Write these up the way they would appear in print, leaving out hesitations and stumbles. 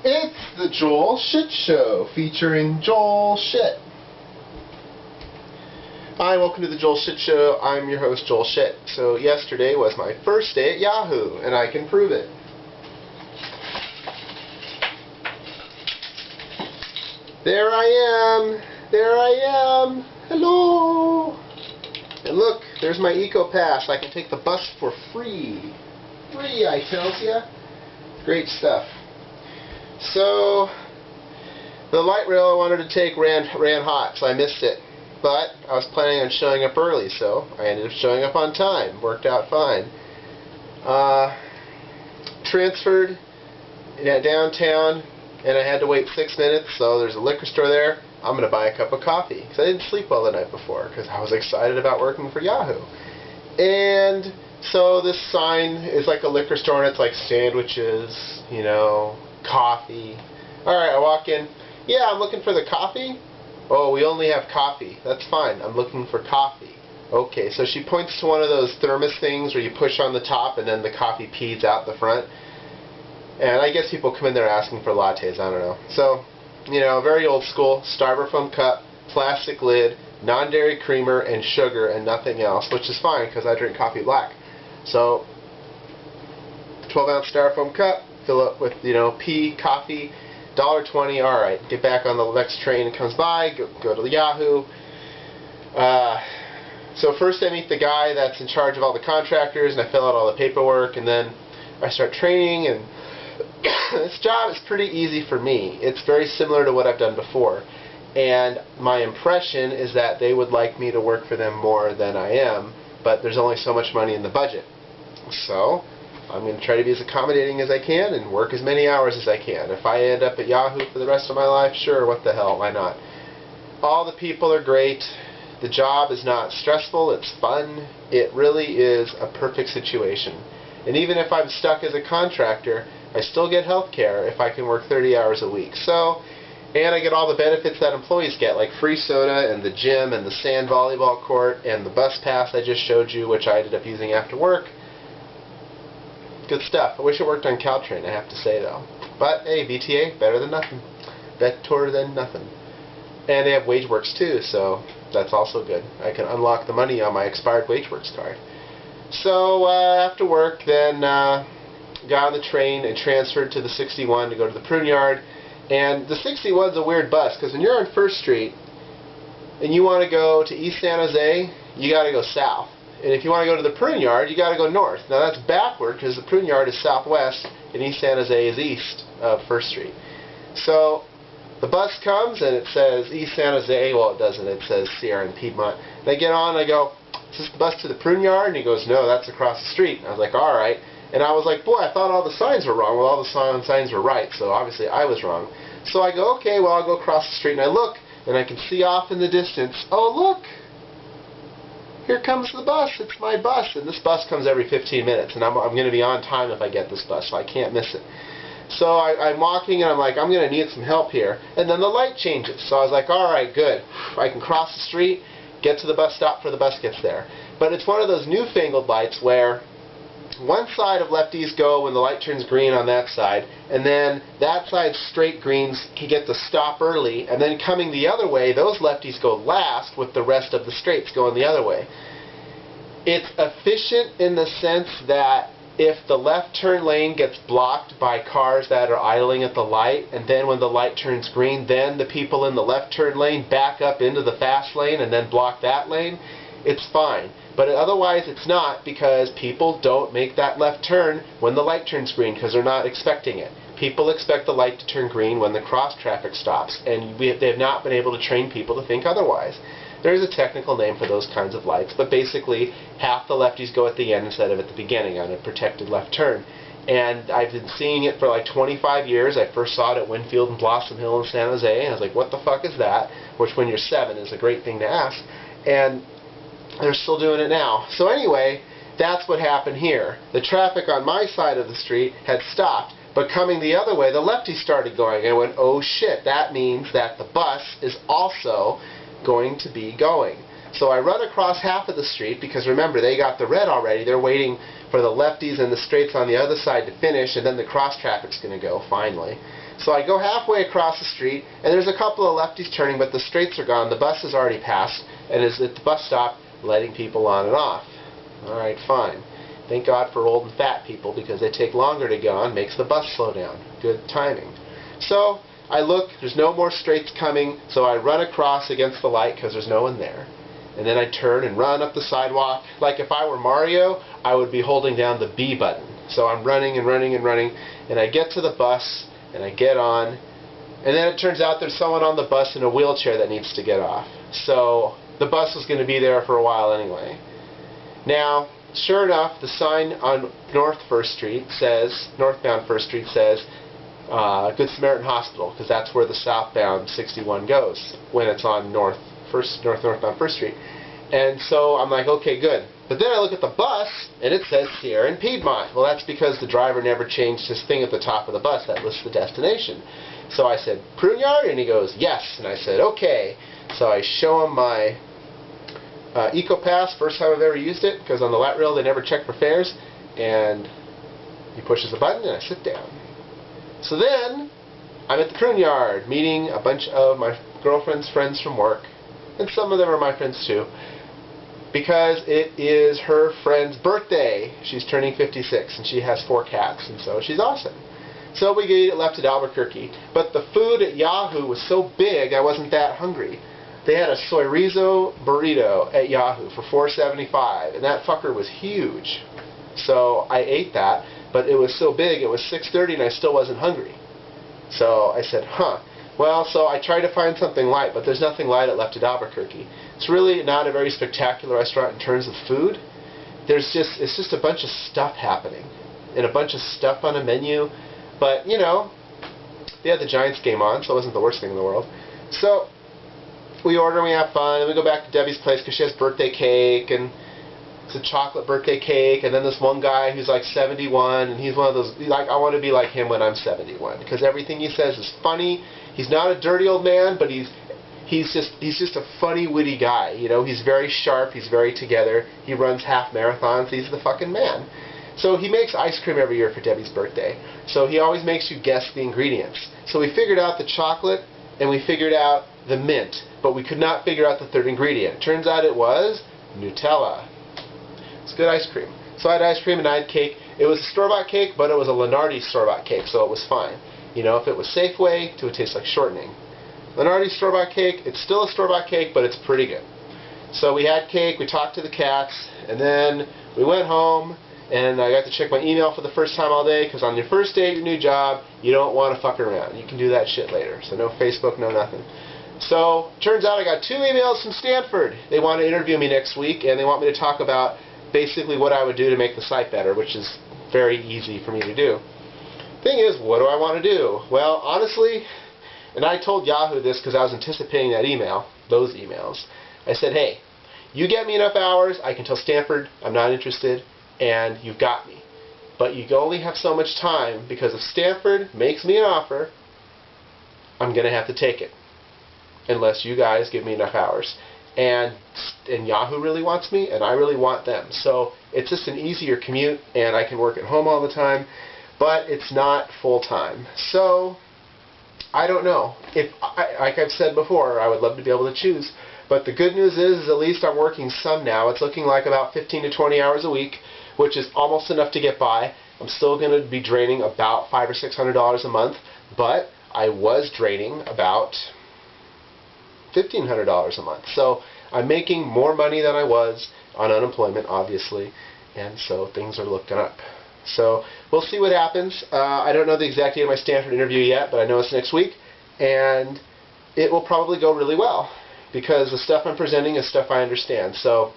It's the Joel Shit Show, featuring Joel Shit. Hi, welcome to the Joel Shit Show. I'm your host, Joel Shit. So yesterday was my first day at Yahoo, and I can prove it. There I am. There I am. Hello. And look, there's my Eco Pass. I can take the bus for free. Free, I tells ya. Great stuff. So, the light rail I wanted to take ran hot, so I missed it. But I was planning on showing up early, so I ended up showing up on time. Worked out fine. Transferred downtown, and I had to wait 6 minutes, so there's a liquor store there. I'm going to buy a cup of coffee, because I didn't sleep well the night before, because I was excited about working for Yahoo. And so this sign is like a liquor store, and it's like sandwiches, you know, coffee. Alright, I walk in. Yeah, I'm looking for the coffee. Oh, we only have coffee. That's fine. I'm looking for coffee. Okay, so she points to one of those thermos things where you push on the top and then the coffee peeds out the front. And I guess people come in there asking for lattes. I don't know. So, you know, very old school. Styrofoam cup, plastic lid, non-dairy creamer, and sugar, and nothing else, which is fine because I drink coffee black. So, 12-ounce styrofoam cup, fill up with, you know, coffee, $1.20, alright, get back on the next train that comes by, go to the Yahoo. So first I meet the guy that's in charge of all the contractors, and I fill out all the paperwork, and then I start training, and this job is pretty easy for me. It's very similar to what I've done before, and my impression is that they would like me to work for them more than I am, but there's only so much money in the budget. So I'm going to try to be as accommodating as I can and work as many hours as I can. If I end up at Yahoo for the rest of my life, sure, what the hell, why not? All the people are great. The job is not stressful, it's fun. It really is a perfect situation. And even if I'm stuck as a contractor, I still get health care if I can work 30 hours a week. So, and I get all the benefits that employees get, like free soda and the gym and the sand volleyball court and the bus pass I just showed you, which I ended up using after work. Good stuff. I wish it worked on Caltrain, I have to say, though. But, hey, VTA, better than nothing. Better than nothing. And they have WageWorks, too, so that's also good. I can unlock the money on my expired WageWorks card. So, after work, then got on the train and transferred to the 61 to go to the prune yard. And the 61's a weird bus, because when you're on 1st Street and you want to go to East San Jose, you got to go south. And if you want to go to the prune yard, you got to go north. Now that's backward because the prune yard is southwest and East San Jose is east of 1st Street. So the bus comes and it says East San Jose. Well, it doesn't. It says Sierra and Piedmont. And I get on and I go, is this the bus to the prune yard? And he goes, no, that's across the street. And I was like, all right. And I was like, boy, I thought all the signs were wrong. Well, all the signs were right, so obviously I was wrong. So I go, okay, well, I'll go across the street. And I look, and I can see off in the distance, oh, look. Here comes the bus. It's my bus. And this bus comes every 15 minutes. And I'm going to be on time if I get this bus, so I can't miss it. So I'm walking, and I'm like, I'm going to need some help here. And then the light changes. So I was like, all right, good. I can cross the street, get to the bus stop before the bus gets there. But it's one of those newfangled lights where one side of lefties go when the light turns green on that side, and then that side's straight greens can get to stop early, and then coming the other way, those lefties go last with the rest of the straights going the other way. It's efficient in the sense that if the left turn lane gets blocked by cars that are idling at the light, and then when the light turns green, then the people in the left turn lane back up into the fast lane and then block that lane, it's fine. But otherwise it's not, because people don't make that left turn when the light turns green because they're not expecting it. People expect the light to turn green when the cross traffic stops, and they have not been able to train people to think otherwise. There's a technical name for those kinds of lights, but basically half the lefties go at the end instead of at the beginning on a protected left turn. And I've been seeing it for like 25 years. I first saw it at Winfield and Blossom Hill in San Jose, and I was like, what the fuck is that? Which when you're 7 is a great thing to ask. And they're still doing it now. So anyway, that's what happened here. The traffic on my side of the street had stopped, but coming the other way, the lefties started going. I went, oh shit, that means that the bus is also going to be going. So I run across half of the street, because remember, they got the red already. They're waiting for the lefties and the straights on the other side to finish, and then the cross traffic's going to go finally. So I go halfway across the street, and there's a couple of lefties turning, but the straights are gone. The bus has already passed, and is at the bus stop letting people on and off. Alright, fine. Thank God for old and fat people, because they take longer to get on, makes the bus slow down. Good timing. So I look, there's no more straights coming, so I run across against the light because there's no one there. And then I turn and run up the sidewalk. Like if I were Mario, I would be holding down the B button. So I'm running and running and running, and I get to the bus, and I get on, and then it turns out there's someone on the bus in a wheelchair that needs to get off. So the bus was going to be there for a while anyway. Now, sure enough, the sign on northbound First Street says, Good Samaritan Hospital, because that's where the southbound 61 goes when it's on northbound First Street. And so I'm like, okay, good. But then I look at the bus, and it says Sierra and Piedmont. Well, that's because the driver never changed his thing at the top of the bus that lists the destination. So I said, Prune Yard? And he goes, yes. And I said, okay. So I show him my EcoPass, first time I've ever used it, because on the light rail they never check for fares. And he pushes the button, and I sit down. So then, I'm at the Prune Yard, meeting a bunch of my girlfriend's friends from work. And some of them are my friends too, because it is her friend's birthday. She's turning 56, and she has 4 cats, and so she's awesome. So we left at Albuquerque, but the food at Yahoo was so big I wasn't that hungry. They had a chorizo burrito at Yahoo for $4.75, and that fucker was huge. So I ate that, but it was so big, it was 6:30 and I still wasn't hungry. So I said, huh. Well, so I tried to find something light, but there's nothing light at Left at Albuquerque. It's really not a very spectacular restaurant in terms of food. It's just a bunch of stuff happening, and a bunch of stuff on a menu. But, you know, they had the Giants game on, so it wasn't the worst thing in the world. So we order and we have fun, and we go back to Debbie's place because she has birthday cake, and it's a chocolate birthday cake, and then this one guy who's like 71, and he's one of those, like, I want to be like him when I'm 71, because everything he says is funny. He's not a dirty old man, but he's just a funny, witty guy. You know, he's very sharp, he's very together, he runs half marathons, he's the fucking man. So he makes ice cream every year for Debbie's birthday. So he always makes you guess the ingredients. So we figured out the chocolate, and we figured out the mint, but we could not figure out the third ingredient. Turns out it was Nutella. It's good ice cream. So I had ice cream and I had cake. It was a store-bought cake, but it was a Lenardi store-bought cake, so it was fine. You know, if it was Safeway, it would taste like shortening. Lenardi store-bought cake, it's still a store-bought cake, but it's pretty good. So we had cake, we talked to the cats, and then we went home, and I got to check my email for the first time all day, because on your first day at your new job, you don't want to fuck around. You can do that shit later. So no Facebook, no nothing. So, turns out I got 2 emails from Stanford. They want to interview me next week, and they want me to talk about basically what I would do to make the site better, which is very easy for me to do. Thing is, what do I want to do? Well, honestly, and I told Yahoo this because I was anticipating that email, those emails. I said, hey, you get me enough hours, I can tell Stanford I'm not interested, and you've got me. But you only have so much time, because if Stanford makes me an offer, I'm going to have to take it, unless you guys give me enough hours. And Yahoo really wants me, and I really want them. So it's just an easier commute, and I can work at home all the time, but it's not full-time. So I don't know. Like I've said before, I would love to be able to choose. But the good news is at least I'm working some now. It's looking like about 15 to 20 hours a week, which is almost enough to get by. I'm still going to be draining about $500 or $600 a month, but I was draining about $1,500 a month. So I'm making more money than I was on unemployment, obviously, and so things are looking up. So we'll see what happens. I don't know the exact date of my Stanford interview yet, but I know it's next week, and it will probably go really well, because the stuff I'm presenting is stuff I understand. So,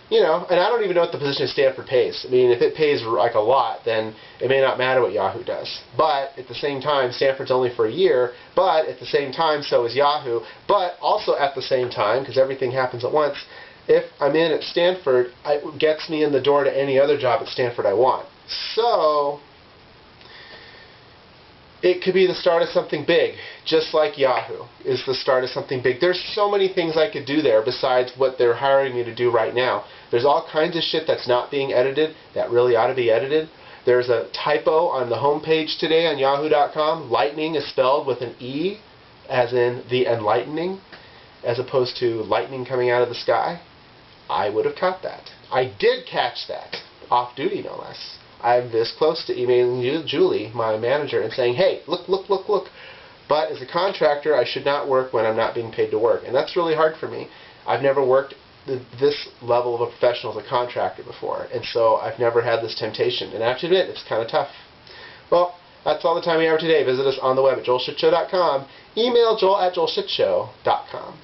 you know, and I don't even know what the position at Stanford pays. I mean, if it pays like a lot, then it may not matter what Yahoo does. But at the same time, Stanford's only for a year, but at the same time, so is Yahoo. But also at the same time, because everything happens at once, if I'm in at Stanford, it gets me in the door to any other job at Stanford I want. So, It could be the start of something big, just like Yahoo is the start of something big. There's so many things I could do there besides what they're hiring me to do right now. There's all kinds of shit that's not being edited that really ought to be edited. There's a typo on the homepage today on yahoo.com. Lightning is spelled with an E, as in the enlightening, as opposed to lightning coming out of the sky. I would have caught that. I did catch that, off duty no less. I'm this close to emailing Julie, my manager, and saying, hey, look, look, look, look. But as a contractor, I should not work when I'm not being paid to work. And that's really hard for me. I've never worked this level of a professional as a contractor before. And so I've never had this temptation. And I have to admit, it's kind of tough. Well, that's all the time we have today. Visit us on the web at joelshitshow.com. Email joel@joelshitshow.com.